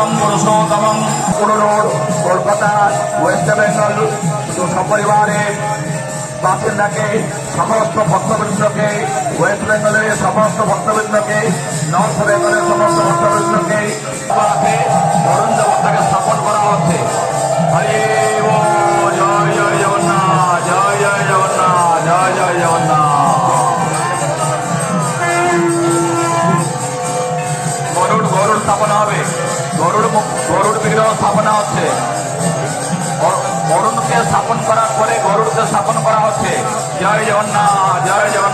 Purushottam পুরুষোত্তমম পুরনোর Kolkata West Bengal সপরিবারে বাসিন্দাকে সমস্ত ভক্তবৃন্দকে West বেঙ্গলের সমস্ত ভক্তবৃন্দকে নর্থ বেঙ্গলের সমস্ত ভক্তবৃন্দকে বরুণ দেবতাকে স্থাপন করা হচ্ছে। হরে ও জয় জয় জগন্নাথ, জয় জয় জগন্নাথ, জয় জয় জগন্নাথ। গরুড় স্থাপনা হবে, গরুড় বিগ্রহ স্থাপনা হচ্ছে। অরুণকে স্থাপন করার পরে গরুড়কে স্থাপন করা হচ্ছে। জয় জগন্নাথ, জয় জগন্নাথ।